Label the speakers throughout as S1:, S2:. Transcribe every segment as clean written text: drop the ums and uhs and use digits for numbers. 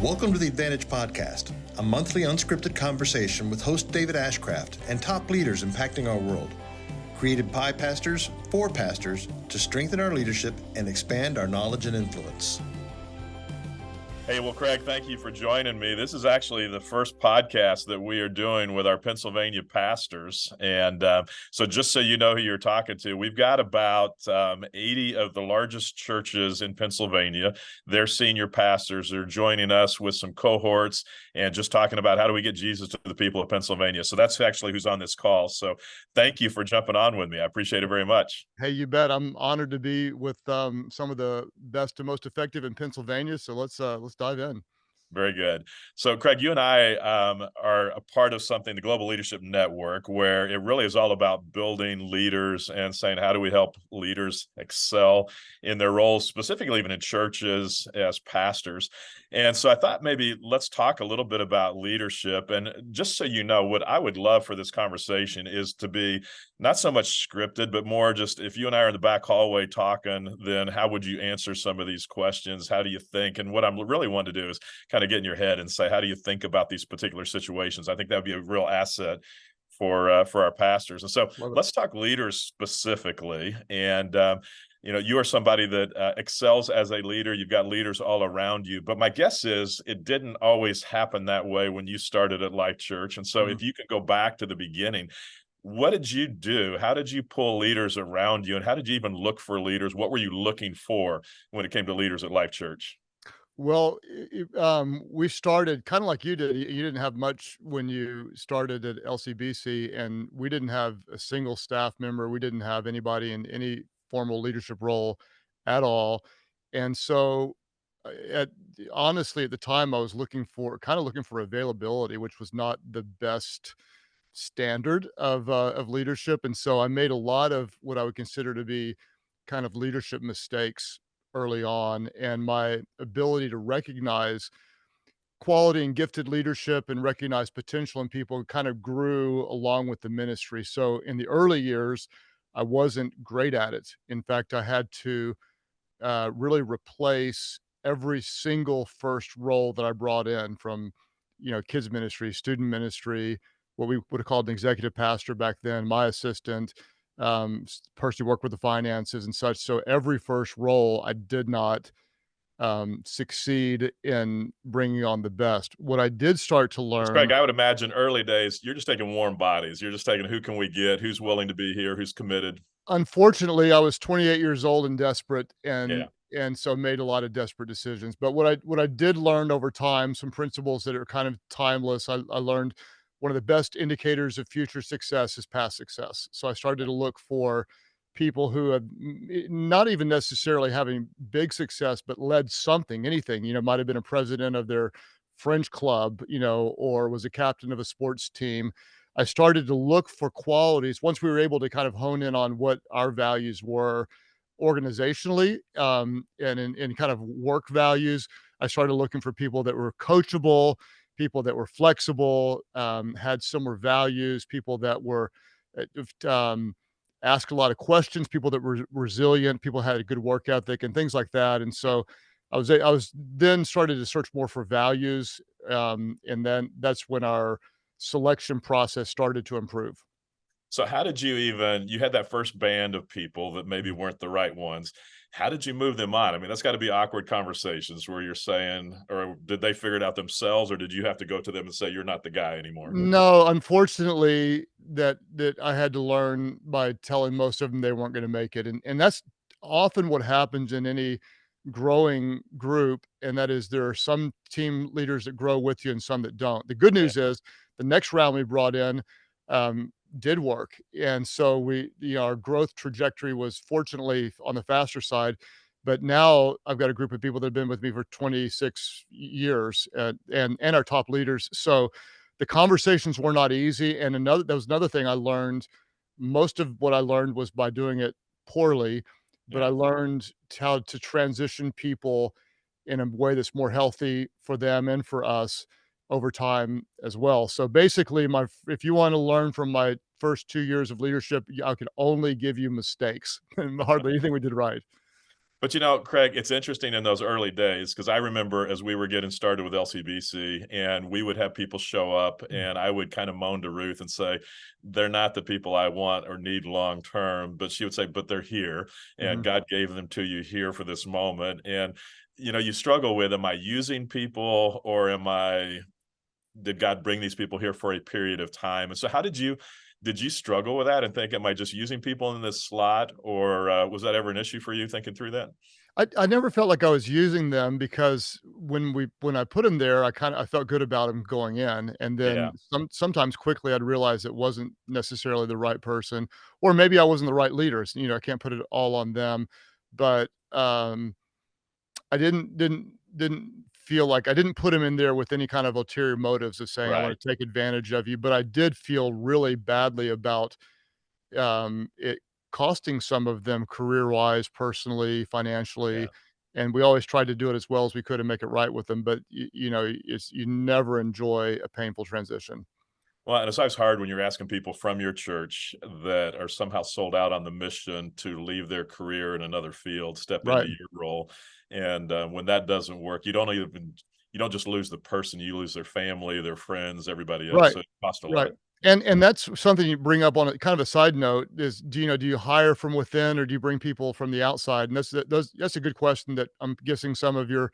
S1: Welcome to the Advantage Podcast, a monthly unscripted conversation with host David Ashcraft and top leaders impacting our world. Created by pastors for pastors to strengthen our leadership and expand our knowledge and influence.
S2: Hey, well, Craig, thank you for joining me. This is actually the first podcast that we are doing with our Pennsylvania pastors. And so just so you know who you're talking to, we've got about 80 of the largest churches in Pennsylvania. Their senior pastors are joining us with some cohorts and just talking about how do we get Jesus to the people of Pennsylvania. So that's actually who's on this call. So thank you for jumping on with me. I appreciate it very much.
S3: Hey, you bet. I'm honored to be with some of the best and most effective in Pennsylvania. So let's dive in.
S2: Very good. So, Craig, you and I are a part of something, the Global Leadership Network, where it really is all about building leaders and saying, how do we help leaders excel in their roles, specifically even in churches as pastors? And so I thought maybe let's talk a little bit about leadership. And just so you know, what I would love for this conversation is to be not so much scripted, but more just if you and I are in the back hallway talking, then how would you answer some of these questions? How do you think? And what I'm really wanting to do is kind of get in your head and say, how do you think about these particular situations? I think that would be a real asset for our pastors. And so let's talk leaders specifically. And you are somebody that excels as a leader. You've got leaders all around you. But my guess is it didn't always happen that way when you started at Life.Church. And so if you could go back to the beginning, what did you do? How did you pull leaders around you? And how did you even look for leaders? What were you looking for when it came to leaders at Life.Church?
S3: Well, we started kind of like you did. You didn't have much when you started at LCBC, and we didn't have a single staff member. We didn't have anybody in any formal leadership role at all. And so, honestly, at the time, I was looking for availability, which was not the best standard of leadership. And so I made a lot of what I would consider to be kind of leadership mistakes early on, and my ability to recognize quality and gifted leadership and recognize potential in people kind of grew along with the ministry. So in the early years, I wasn't great at it. In fact, I had to really replace every single first role that I brought in from, kids ministry, student ministry, what we would have called an executive pastor back then, my assistant, person who worked with the finances and such. So every first role, I did not succeed in bringing on the best. What I did start to learn,
S2: Craig, I would imagine early days, you're just taking warm bodies. You're just taking who can we get, who's willing to be here, who's committed.
S3: unfortunately, I was 28 years old and desperate,
S2: Yeah.
S3: and so made a lot of desperate decisions. But what I did learn over time, some principles that are kind of timeless. I learned one of the best indicators of future success is past success. So I started to look for people who have not even necessarily having big success, but led something, anything. Might have been a president of their French club, or was a captain of a sports team. I started to look for qualities once we were able to kind of hone in on what our values were organizationally, and in kind of work values. I started looking for people that were coachable, people that were flexible, had similar values, people that were ask a lot of questions, people that were resilient, people had a good work ethic, and things like that. And so I was then started to search more for values, and then that's when our selection process started to improve.
S2: So how did you had that first band of people that maybe weren't the right ones. How did you move them on? I mean, that's got to be awkward conversations where you're saying, or did they figure it out themselves, or did you have to go to them and say, you're not the guy anymore?
S3: No, unfortunately, that I had to learn by telling most of them they weren't gonna make it, and that's often what happens in any growing group, and that is there are some team leaders that grow with you and some that don't. The good
S2: Yeah.
S3: news is the next round we brought in, did work, and so our growth trajectory was fortunately on the faster side, but now I've got a group of people that have been with me for 26 years, and our top leaders. So the conversations were not easy. And that was another thing I learned. Most of what I learned was by doing it poorly, but I
S2: Yeah.
S3: learned how to transition people in a way that's more healthy for them and for us over time as well. So basically, if you want to learn from my first 2 years of leadership, I could only give you mistakes and hardly anything we did right.
S2: But Craig, it's interesting in those early days because I remember as we were getting started with LCBC and we would have people show up and I would kind of moan to Ruth and say, they're not the people I want or need long term. But she would say, but they're here and
S3: Mhm.
S2: God gave them to you here for this moment. And, you struggle with, am I using people or did God bring these people here for a period of time? And so did you struggle with that and think, am I just using people in this slot, or was that ever an issue for you thinking through that?
S3: I never felt like I was using them because when I put them there, I felt good about them going in, and
S2: Yeah,
S3: then sometimes quickly I'd realize it wasn't necessarily the right person, or maybe I wasn't the right leader. So, I can't put it all on them, but I didn't feel like I didn't put him in there with any kind of ulterior motives of saying I
S2: right.
S3: want to take advantage of you, but I did feel really badly about it costing some of them career-wise, personally, financially,
S2: Yeah.
S3: and we always tried to do it as well as we could and make it right with them, but you never enjoy a painful transition.
S2: Well, and it's always hard when you're asking people from your church that are somehow sold out on the mission to leave their career in another field, step into
S3: Right,
S2: your role. And when that doesn't work, you don't just lose the person, you lose their family, their friends, everybody else.
S3: right,
S2: So it costs a
S3: right.
S2: lot.
S3: And that's something you bring up on a kind of a side note is, do you hire from within or do you bring people from the outside? And that's a good question that I'm guessing some of your,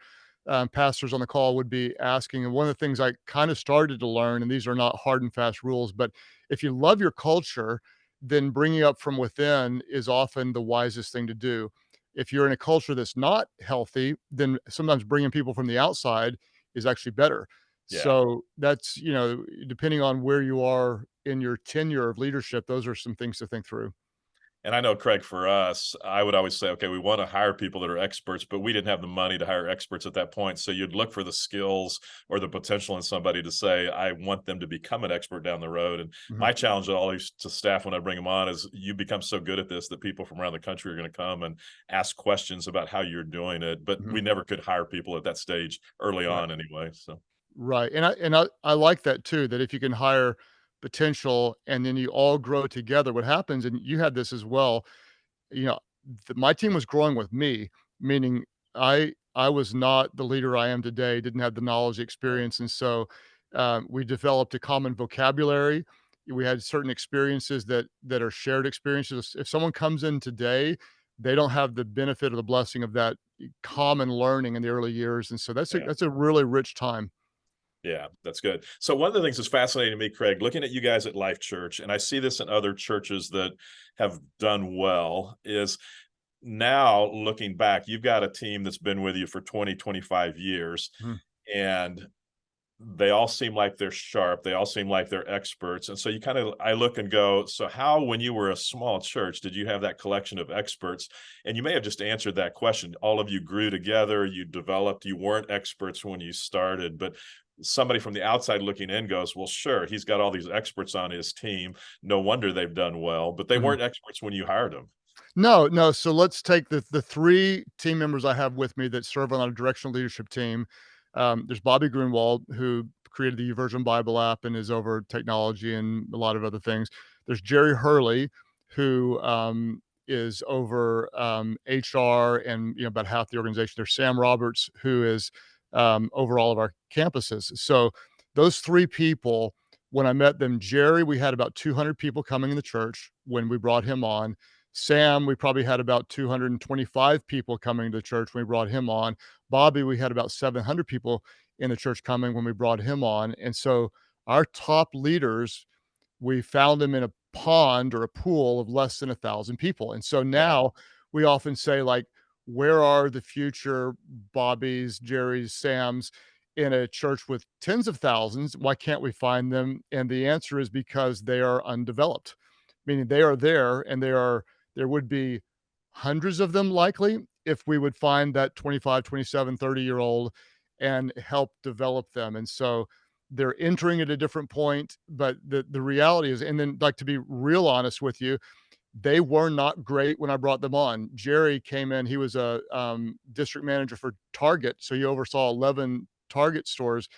S3: pastors on the call would be asking, and one of the things I kinda started to learn, and these are not hard and fast rules, but if you love your culture, then bringing up from within is often the wisest thing to do. If you're in a culture that's not healthy, then sometimes bringing people from the outside is actually better.
S2: Yeah.
S3: So that's, depending on where you are in your tenure of leadership, those are some things to think through.
S2: And I know, Craig, for us, I would always say, okay, we want to hire people that are experts, but we didn't have the money to hire experts at that point. So you'd look for the skills or the potential in somebody to say, I want them to become an expert down the road. And
S3: Mhm,
S2: my challenge always to staff when I bring them on is you become so good at this that people from around the country are going to come and ask questions about how you're doing it. But
S3: mhm.
S2: we never could hire people at that stage early
S3: Right.
S2: on anyway. So,
S3: Right, and I like that too, that if you can hire potential and then you all grow together, what happens, and you had this as well, you know, my team was growing with me, meaning I was not the leader I am today, didn't have the knowledge,
S2: right.
S3: experience, and so, we developed a common vocabulary. We had certain experiences that are shared experiences. If someone comes in today, they don't have the benefit or the blessing of that common learning in the early years, and so
S2: Yeah.
S3: that's a really rich time.
S2: Yeah, that's good. So one of the things that's fascinating to me, Craig, looking at you guys at Life.Church, and I see this in other churches that have done well, is now looking back, you've got a team that's been with you for 20, 25 years,
S3: Mhm.
S2: and they all seem like they're sharp. They all seem like they're experts. And so I look and go, so how, when you were a small church, did you have that collection of experts? And you may have just answered that question. All of you grew together, you developed, you weren't experts when you started, but somebody from the outside looking in goes, well, sure, he's got all these experts on his team. No wonder they've done well, but they
S3: Mhm.
S2: weren't experts when you hired them.
S3: No, no, so let's take the 3 team members I have with me that serve on our directional leadership team. There's Bobby Grunwald, who created the YouVersion Bible app and is over technology and a lot of other things. There's Jerry Hurley, who, is over, HR and, about half the organization. There's Sam Roberts, who is, over all of our campuses. So those 3 people, when I met them, Jerry, we had about 200 people coming in the church when we brought him on. Sam, we probably had about 225 people coming to church when we brought him on. Bobby, we had about 700 people in the church coming when we brought him on. And so our top leaders, we found them in a pond or a pool of less than 1,000 people. And so
S2: Yeah,
S3: now we often say, like, where are the future Bobbies, Jerry's, Sam's in a church with tens of thousands? Why can't we find them? And the answer is because they are undeveloped, meaning they are there and there would be hundreds of them likely if we would find that 25, 27, 30-year old and help develop them. And so they're entering at a different point, but the reality is, and then, like, to be real honest with you, they were not great when I brought them on. Jerry came in, he was a district manager for Target, so he oversaw 11 Target stores,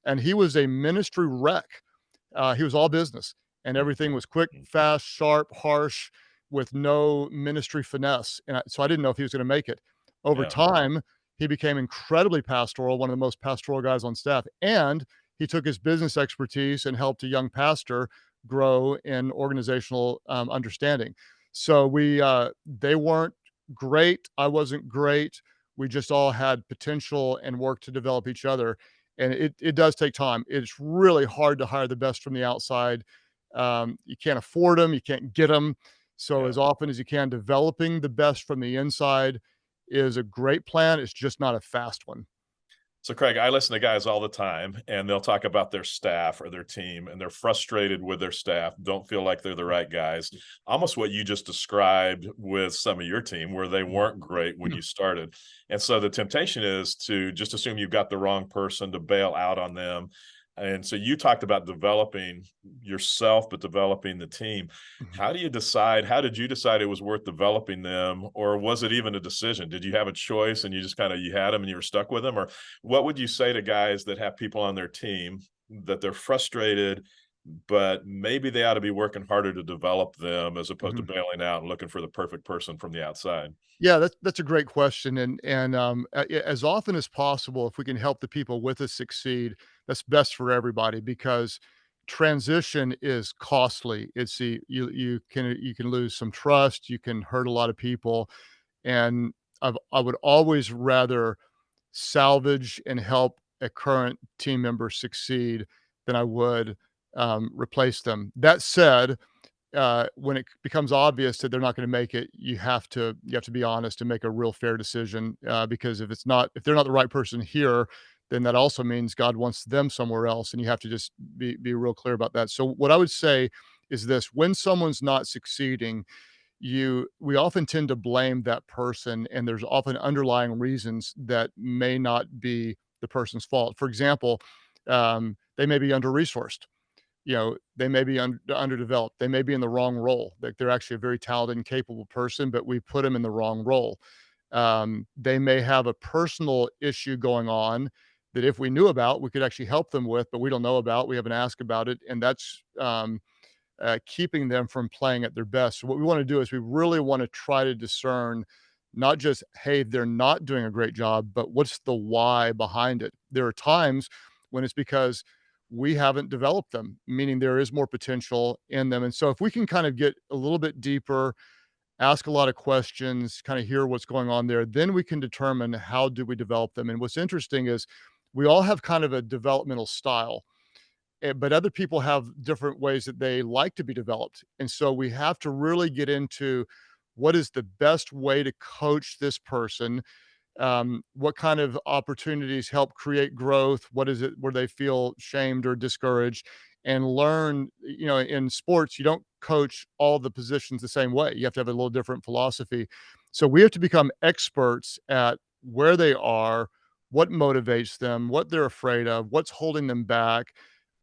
S3: and he was a ministry wreck. He was all business, and everything was quick,
S2: mhm.
S3: fast, sharp, harsh, with no ministry finesse. So I didn't know if he was going to make it. Over
S2: Yeah.
S3: time, he became incredibly pastoral, one of the most pastoral guys on staff, and he took his business expertise and helped a young pastor grow in organizational understanding. So they weren't great. I wasn't great. We just all had potential and work to develop each other. And it does take time. It's really hard to hire the best from the outside. You can't afford them. You can't get them. So
S2: Yeah.
S3: as often as you can, developing the best from the inside is a great plan. It's just not a fast one.
S2: So, Craig, I listen to guys all the time, and they'll talk about their staff or their team, and they're frustrated with their staff, don't feel like they're the right guys. Almost what you just described with some of your team, where they weren't great when you started. And so the temptation is to just assume you've got the wrong person, to bail out on them. And so you talked about developing yourself, but developing the team.
S3: Mhm.
S2: How do you decide? How did you decide it was worth developing them, or was it even a decision? Did you have a choice and you just you had them and you were stuck with them? Or what would you say to guys that have people on their team that they're frustrated, but maybe they ought to be working harder to develop them as opposed to
S3: Mhm.
S2: bailing out and looking for the perfect person from the outside?
S3: Yeah, that's a great question, as often as possible, if we can help the people with us succeed, that's best for everybody because transition is costly. It's the you can lose some trust, you can hurt a lot of people, and I would always rather salvage and help a current team member succeed than I would replace them. That said, when it becomes obvious that they're not going to make it, you have to be honest and make a real fair decision. Because if they're not the right person here, then that also means God wants them somewhere else, and you have to just be real clear about that. So what I would say is this: when someone's not succeeding, you we often tend to blame that person, and there's often underlying reasons that may not be the person's fault. For example, they may be under resourced, they may be underdeveloped. They may be in the wrong role. Like they're actually a very talented and capable person, but we put them in the wrong role. They may have a personal issue going on that if we knew about, we could actually help them with, but we don't know about. We haven't asked about it, and that's keeping them from playing at their best. So what we want to do is we really want to try to discern not just, hey, they're not doing a great job, but what's the why behind it? There are times when it's because we haven't developed them, meaning there is more potential in them. And so if we can kind of get a little bit deeper, ask a lot of questions, kind of hear what's going on there, then we can determine how do we develop them. And what's interesting is we all have kind of a developmental style, but other people have different ways that they like to be developed. And so we have to really get into what is the best way to coach this person, what kind of opportunities help create growth, what is it where they feel shamed or discouraged, and learn. In sports you don't coach all the positions the same way. You have to have a little different philosophy. So we have to become experts at where they are, what motivates them, what they're afraid of, what's holding them back,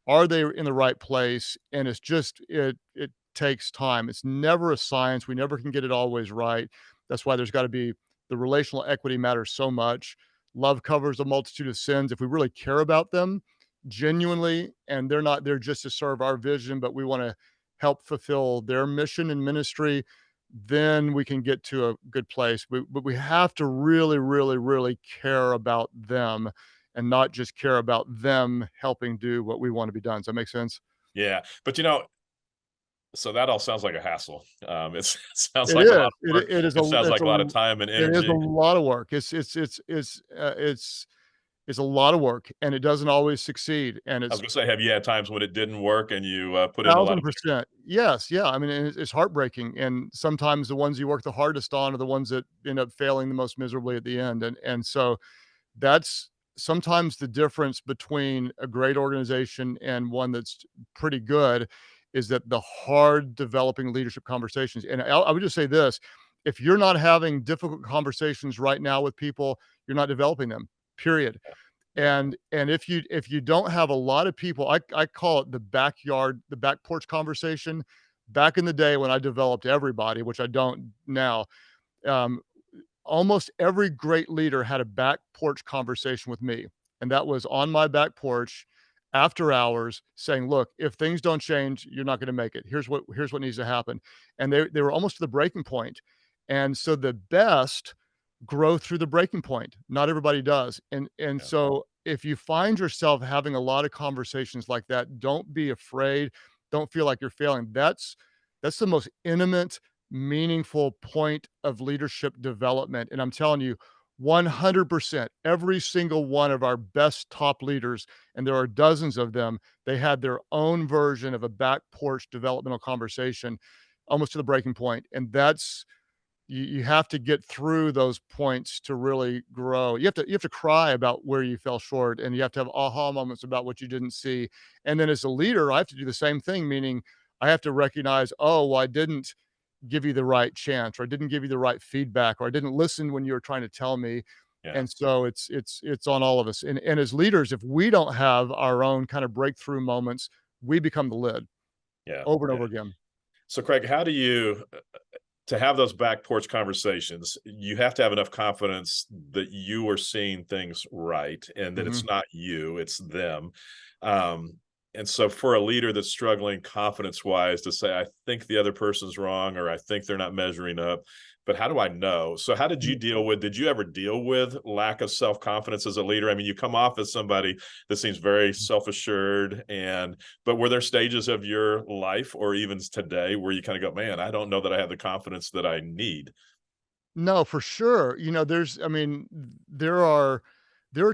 S3: are they in the right place? And it takes time. It's never a science. We never can get it always right. That's why there's got to be the relational equity matters so much. Love covers a multitude of sins. If we really care about them genuinely, and they're not there just to serve our vision, but we want to help fulfill their mission and ministry, then we can get to a good place. But we have to really, really, really care about them and not just care about them helping do what we want to be done. Does that make sense?
S2: Yeah. But so that all sounds like a hassle. It sounds
S3: It
S2: like a
S3: is.
S2: lot of work. It sounds like a lot of time and
S3: It is a
S2: energy.
S3: lot of work. It's a lot of work, and it doesn't always succeed, and
S2: I was
S3: it's
S2: gonna say, have you had times when it didn't work and you put in a lot of effort?
S3: 1,000%. Yes, yeah, I mean, and it's heartbreaking, and sometimes the ones you work the hardest on are the ones that end up failing the most miserably at the end, and so that's sometimes the difference between a great organization and one that's pretty good, is that the hard developing leadership conversations. And I would just say this: if you're not having difficult conversations right now with people, you're not developing them. Period.
S2: Yeah.
S3: And if you don't have a lot of people, I call it the back porch conversation. Back in the day when I developed everybody, which I don't now, um, almost every great leader had a back porch conversation with me. And that was on my back porch after hours saying, look, if things don't change, you're not going to make it. Here's what needs to happen. And they were almost to the breaking point. And so the best grow through the breaking point. Not everybody does. And
S2: Yeah.
S3: so if you find yourself having a lot of conversations like that, don't be afraid. Don't feel like you're failing. That's the most intimate, meaningful point of leadership development. And I'm telling you, 100%, every single one of our best top leaders, and there are dozens of them, they had their own version of a back porch developmental conversation almost to the breaking point. And that's you have to get through those points to really grow. You have to cry about where you fell short, and you have to have aha moments about what you didn't see. And then as a leader, I have to do the same thing, meaning I have to recognize, oh, well, I didn't give you the right chance, or I didn't give you the right feedback, or I didn't listen when you were trying to tell me.
S2: Yeah.
S3: And so it's on all of us. And as leaders, if we don't have our own kind of breakthrough moments, we become the lid
S2: Yeah.
S3: over and
S2: Yeah.
S3: over again.
S2: So, Craig, how do you to have those back porch conversations, you have to have enough confidence that you are seeing things right and that it's
S3: Mhm.
S2: not you, it's them. Um, and so for a leader that's struggling confidence wise to say, I think the other person's wrong, or I think they're not measuring up, but how do I know? So how did you ever deal with lack of self-confidence as a leader? I mean, you come off as somebody that seems very self-assured but were there stages of your life or even today where you kind of go, man, I don't know that I have the confidence that I need?
S3: No, for sure. I mean, there are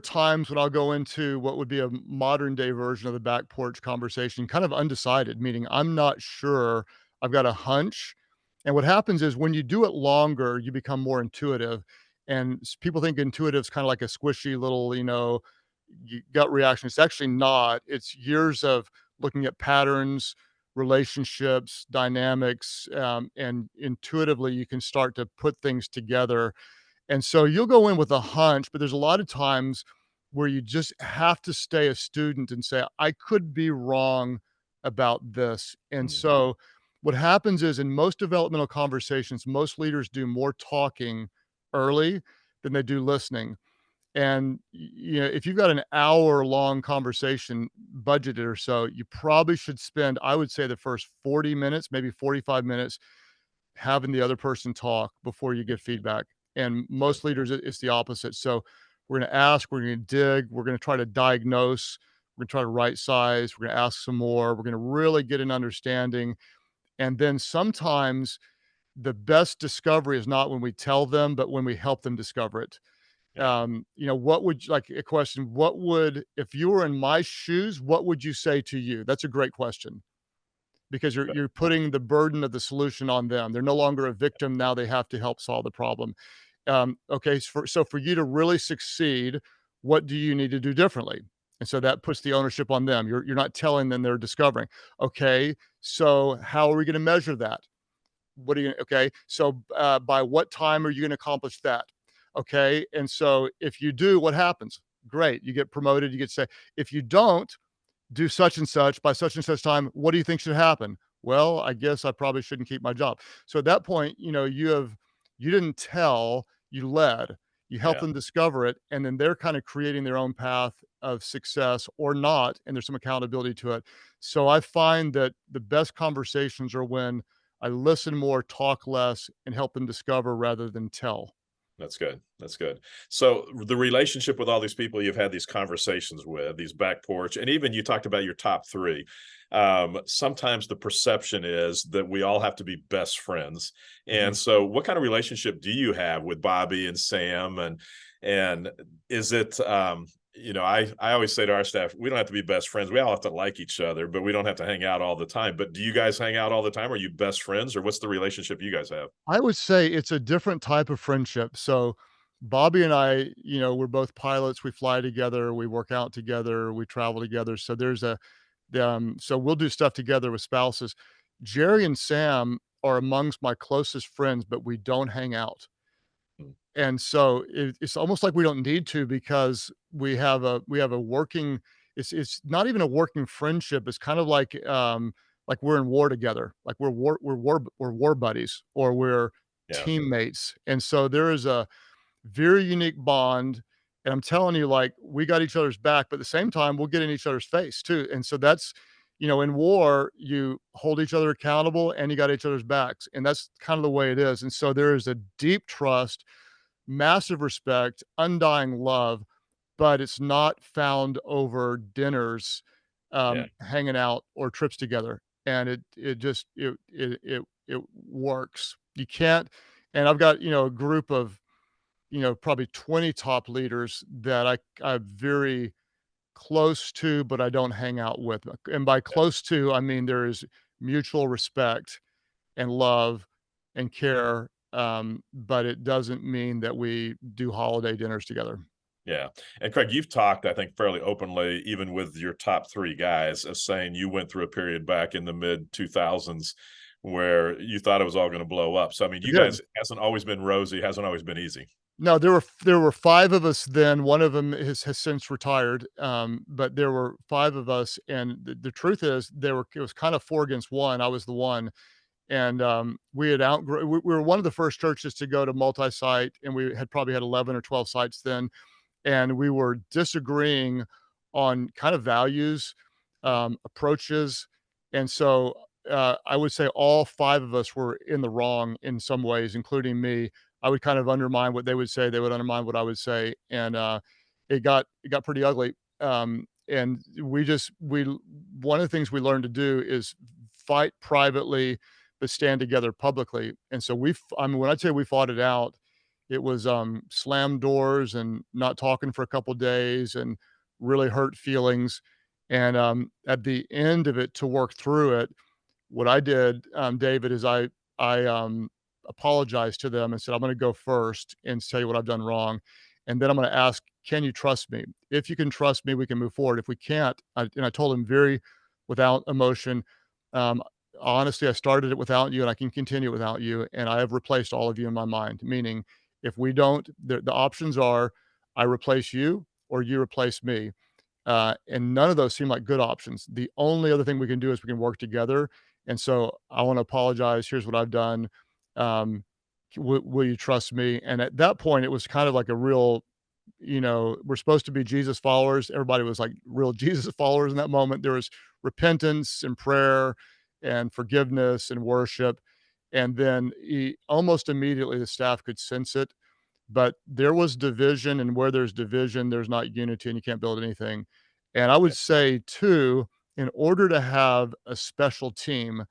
S3: times when I'll go into what would be a modern day version of the back porch conversation, kind of undecided, meaning I'm not sure. I've got a hunch. And what happens is when you do it longer, you become more intuitive. And people think intuitive is kind of like a squishy little, gut reaction. It's actually not. It's years of looking at patterns, relationships, dynamics, and intuitively you can start to put things together. And so you'll go in with a hunch, but there's a lot of times where you just have to stay a student and say, I could be wrong about this. And
S2: Mm,
S3: so what happens is in most developmental conversations, most leaders do more talking early than they do listening. And if you've got an hour long conversation budgeted or so, you probably should spend, I would say, the first 40 minutes, maybe 45 minutes having the other person talk before you give feedback. And
S2: good.
S3: most leaders, it's the opposite. So we're going to ask, we're going to dig, we're going to try to diagnose, we're going to try to right size, we're going to ask some more, we're going to really get an understanding. And then sometimes the best discovery is not when we tell them, but when we help them discover it.
S2: Yeah.
S3: What would like a question, what would, if you were in my shoes, what would you say to you? That's a great question because you're putting the burden of the solution on them. They're no longer a victim. Now they have to help solve the problem. Okay. So for you to really succeed, what do you need to do differently? And so that puts the ownership on them. You're not telling them, they're discovering. Okay. So how are we going to measure that? What are you okay? So by what time are you going to accomplish that? Okay. And so if you do, what happens? Great. You get promoted. You get to say, if you don't do such and such by such and such time, what do you think should happen? Well, I guess I probably shouldn't keep my job. So at that point, you didn't tell, you led, you helped
S2: Yeah.
S3: them discover it, and then they're kind of creating their own path of success or not, and there's some accountability to it. So I find that the best conversations are when I listen more, talk less, and help them discover rather than tell.
S2: That's good. That's good. So the relationship with all these people you've had these conversations with, these back porch, and even you talked about your top three. Sometimes the perception is that we all have to be best friends.
S3: Mhm.
S2: And so what kind of relationship do you have with Bobby and Sam? And is it I always say to our staff, we don't have to be best friends. We all have to like each other, but we don't have to hang out all the time. But do you guys hang out all the time? Are you best friends, or what's the relationship you guys have?
S3: I would say it's a different type of friendship. So Bobby and I, we're both pilots. We fly together, we work out together, we travel together. So so we'll do stuff together with spouses. Jerry and Sam are amongst my closest friends, but we don't hang out.
S2: Mm,
S3: And so it's almost like we don't need to because we have a working. It's not even a working friendship. It's kind of like we're in war together. Like we're war buddies or we're
S2: yeah,
S3: teammates. And so there is a very unique bond. And I'm telling you, like we got each other's back, but at the same time, we'll get in each other's face too. And so that's in war, you hold each other accountable and you got each other's backs. And that's kind of the way it is. And so there is a deep trust, massive respect, undying love, but it's not found over dinners,
S2: Yeah.
S3: hanging out or trips together. And it just it works. You can't. And I've got, a group of, probably 20 top leaders that I'm very close to, but I don't hang out with. And by close to, I mean there is mutual respect and love and care, but it doesn't mean that we do holiday dinners together.
S2: Yeah. And Craig, you've talked, I think, fairly openly, even with your top three guys, of saying you went through a period back in the mid 2000s where you thought it was all going to blow up. So, I mean,
S3: I
S2: you
S3: did.
S2: guys hasn't always been rosy, hasn't always been easy.
S3: No, there were 5 of us then. One of them has since retired, but there were 5 of us, and the truth is, it was kind of 4 against 1. I was the one, and, we were one of the first churches to go to multi-site, and we had probably had 11 or 12 sites then, and we were disagreeing on kind of values, approaches, and so, I would say all 5 of us were in the wrong in some ways, including me. I would kind of undermine what they would say, they would undermine what I would say, and, it got pretty ugly, and we one of the things we learned to do is fight privately, but stand together publicly, and so I mean, when I tell you we fought it out, it was, slammed doors and not talking for a couple days and really hurt feelings, and, at the end of it, to work through it, what I did, David, is I apologized to them and said, "I'm gonna go first and tell you what I've done wrong, and then I'm gonna ask, 'Can you trust me? If you can trust me, we can move forward. If we can't,'" I told him very without emotion, um, "Honestly, I started it without you, and I can continue it without you, and I have replaced all of you in my mind." Meaning, if we don't, the options are I replace you or you replace me. And none of those seem like good options. The only other thing we can do is we can work together. And so I want to apologize. Here's what I've done. Um, will you trust me? And at that point, it was kind of like a real, we're supposed to be Jesus followers. Everybody was like real Jesus followers in that moment. There was repentance and prayer and forgiveness and worship. And then almost immediately the staff could sense it, but there was division, and where there's division, there's not unity, and you can't build anything. And I
S2: Yeah.
S3: would say too, in order to have a special team,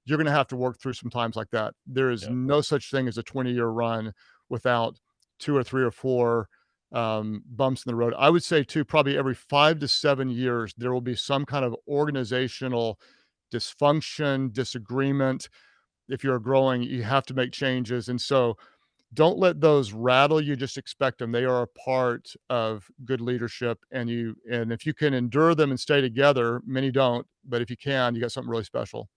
S3: you're gonna have to work through some times like that. There is
S2: Yeah.
S3: no such thing as a 20-year run without 2 or 3 or 4, bumps in the road. I would say too, probably every 5 to 7 years, there will be some kind of organizational dysfunction, disagreement. If you're growing, you have to make changes, and so don't let those rattle you, just expect them. They are a part of good leadership, and if you can endure them and stay together, many don't, but if you can, you got something really special.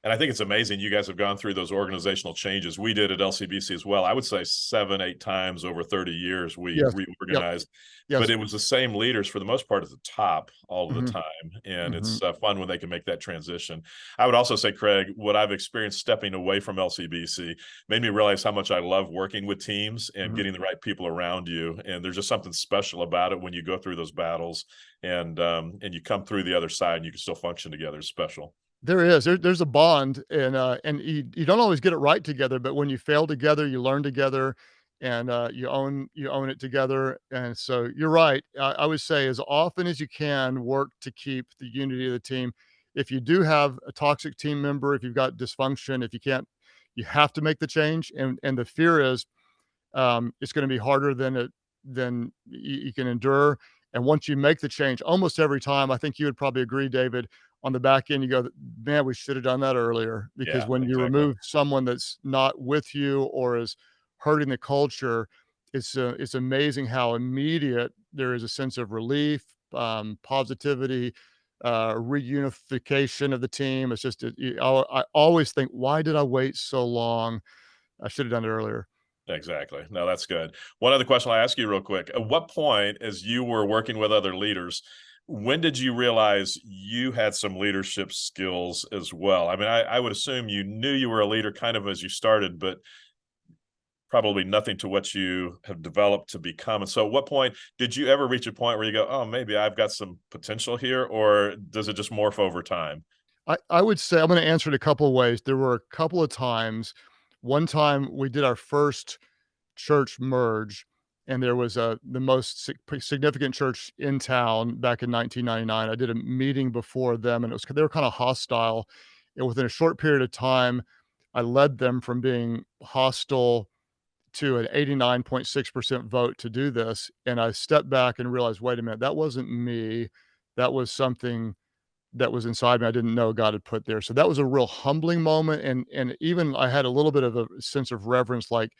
S2: And I think it's amazing you guys have gone through those organizational changes. We did at LCBC as well. I would say 7, 8 times over 30 years we
S3: Yes. Yep.
S2: reorganized, but
S3: Yes.
S2: it was the same leaders for the most part at the top all of the
S3: Mhm.
S2: time. And
S3: Mhm.
S2: it's fun when they can make that transition. I would also say, Craig, what I've experienced stepping away from LCBC made me realize how much I love working with teams and
S3: Mhm.
S2: getting the right people around you. And there's just something special about it when you go through those battles and you come through the other side and you can still function together. It's special.
S3: There's a bond, and you don't always get it right together, but when you fail together, you learn together, and, you own it together, and so you're right. I would say as often as you can, work to keep the unity of the team. If you do have a toxic team member, if you've got dysfunction, if you can't, you have to make the change, and the fear is, it's gonna be harder than you can endure, and once you make the change, almost every time, I think you would probably agree, David, on the back end, you go, "Man, we should have done that earlier," because
S2: Yeah,
S3: when you
S2: exactly.
S3: remove someone that's not with you or is hurting the culture, it's amazing how immediate there is a sense of relief, positivity, reunification of the team. It's just, I always think, "Why did I wait so long? I should have done it earlier."
S2: Exactly. No, that's good. One other question I'll ask you real quick. At what point, as you were working with other leaders, when did you realize you had some leadership skills as well? I mean, I would assume you knew you were a leader kind of as you started, but probably nothing to what you have developed to become. And so at what point did you ever reach a point where you go, oh, maybe I've got some potential here, or does it just morph over time?
S3: I would say I'm gonna answer it a couple of ways. There were a couple of times. One time we did our first church merge, and there was the most significant church in town back in 1999. I did a meeting before them, and they were kind of hostile. And within a short period of time, I led them from being hostile to an 89.6% vote to do this. And I stepped back and realized, wait a minute, that wasn't me. That was something that was inside me I didn't know God had put there. So that was a real humbling moment. And even I had a little bit of a sense of reverence, like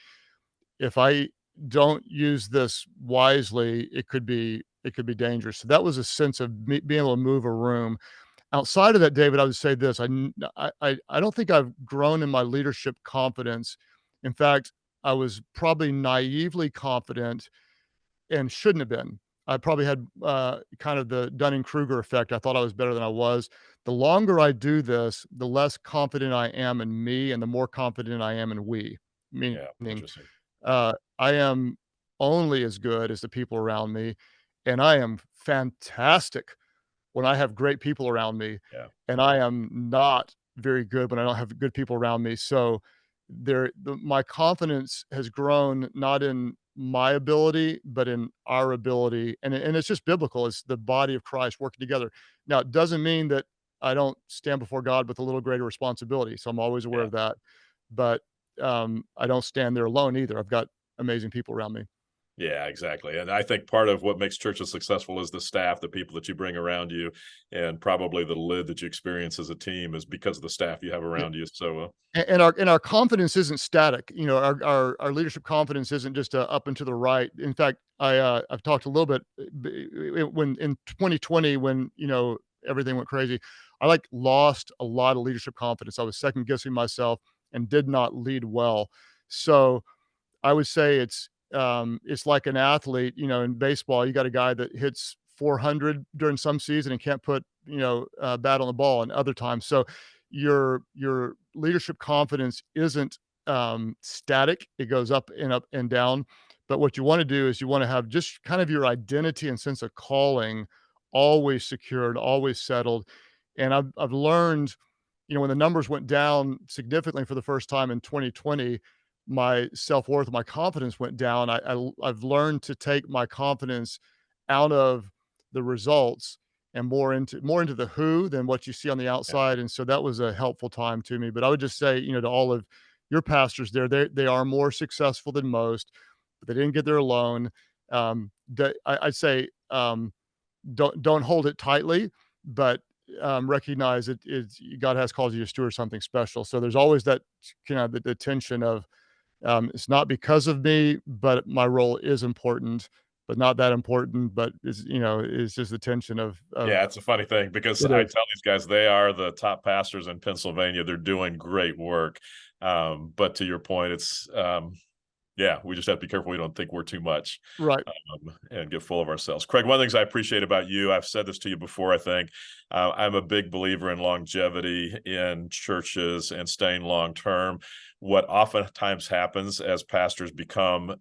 S3: if I don't use this wisely, it could be dangerous. So that was a sense of me being able to move a room. Outside of that, David, I would say this: I don't think I've grown in my leadership confidence. In fact, I was probably naively confident and shouldn't have been. I probably had kind of the Dunning-Kruger effect. I thought I was better than I was. The longer I do this, the less confident I am in me, and the more confident I am in we.
S2: Yeah,
S3: Meaning,
S2: interesting.
S3: I am only as good as the people around me, and I am fantastic when I have great people around me,
S2: Yeah.
S3: and I am not very good when I don't have good people around me. So my confidence has grown not in my ability, but in our ability, and it's just biblical. It's the body of Christ working together. Now, it doesn't mean that I don't stand before God with a little greater responsibility. So I'm always aware
S2: Yeah.
S3: of that, but I don't stand there alone either. I've got amazing people around me.
S2: Yeah, exactly. And I think part of what makes churches successful is the staff, the people that you bring around you, and probably the lid that you experience as a team is because of the staff you have around you. So,
S3: And our confidence isn't static. You know, our leadership confidence isn't just up and to the right. In fact, I've talked a little bit when in 2020 when everything went crazy. I like lost a lot of leadership confidence. I was second guessing myself and did not lead well. So I would say it's like an athlete, in baseball, you got a guy that hits 400 during some season and can't put, bat on the ball and other times. So your leadership confidence isn't static. It goes up and down. But what you want to do is you want to have just kind of your identity and sense of calling always secured, always settled. And I've learned, when the numbers went down significantly for the first time in 2020, my self-worth, my confidence went down. I've learned to take my confidence out of the results and more into the who than what you see on the
S2: yeah.
S3: outside. And so that was a helpful time to me. But I would just say, to all of your pastors there, they are more successful than most, but they didn't get there alone. I'd say don't hold it tightly, but recognize God has called you to steward something special. So there's always that the tension of it's not because of me, but my role is important, but not that important. But it's just the tension of
S2: Yeah, it's a funny thing because
S3: it
S2: I
S3: is
S2: tell these guys they are the top pastors in Pennsylvania. They're doing great work. But to your point, it's yeah, we just have to be careful we don't think we're too much
S3: right.
S2: and get full of ourselves. Craig, one of the things I appreciate about you, I've said this to you before, I think, I'm a big believer in longevity in churches and staying long term. What oftentimes happens as pastors become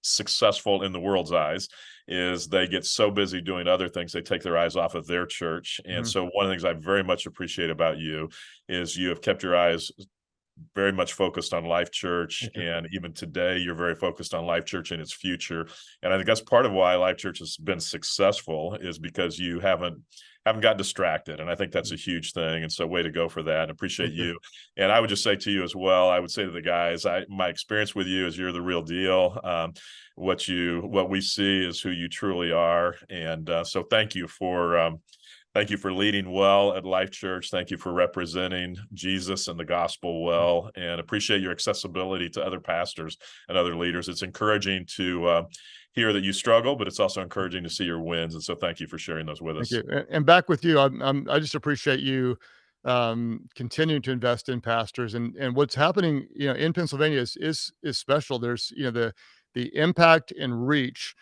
S2: successful in the world's eyes is they get so busy doing other things they take their eyes off of their church. And
S3: Mhm.
S2: so one of the things I very much appreciate about you is you have kept your eyes very much focused on Life.Church,
S3: Thank you.
S2: and even today you're very focused on Life.Church and its future. And I think that's part of why Life.Church has been successful is because you haven't got distracted, and I think that's a huge thing. And so way to go for that, and appreciate
S3: Thank you.
S2: you. And I would just say to you as well, I would say to the guys, my experience with you is you're the real deal. What we see is who you truly are. And so thank you for leading well at Life.Church. Thank you for representing Jesus and the gospel well, and appreciate your accessibility to other pastors and other leaders. It's encouraging to hear that you struggle, but it's also encouraging to see your wins. And so thank you for sharing those with
S3: Thank
S2: us.
S3: you. And back with you, I just appreciate you continuing to invest in pastors and what's happening, in Pennsylvania is special. There's, the impact and reach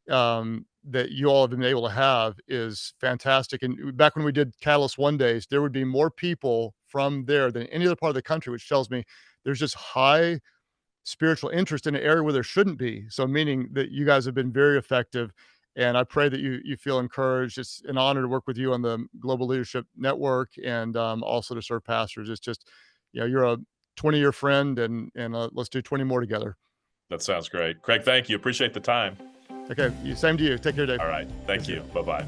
S3: that you all have been able to have is fantastic. And back when we did Catalyst One Days, there would be more people from there than any other part of the country, which tells me there's just high spiritual interest in an area where there shouldn't be. So meaning that you guys have been very effective. And I pray that you feel encouraged. It's an honor to work with you on the Global Leadership Network and also to serve pastors. It's just, you're a 20-year friend and let's do 20 more together.
S2: That sounds great. Craig, thank you. Appreciate the time.
S3: Okay, same to you. Take care, Dave.
S2: All right. Thank you. Bye-bye.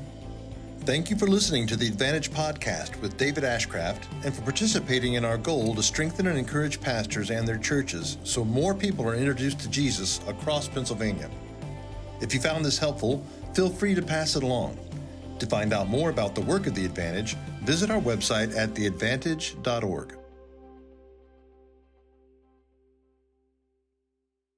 S1: Thank you for listening to the Advantage Podcast with David Ashcraft and for participating in our goal to strengthen and encourage pastors and their churches so more people are introduced to Jesus across Pennsylvania. If you found this helpful, feel free to pass it along. To find out more about the work of The Advantage, visit our website at theadvantage.org.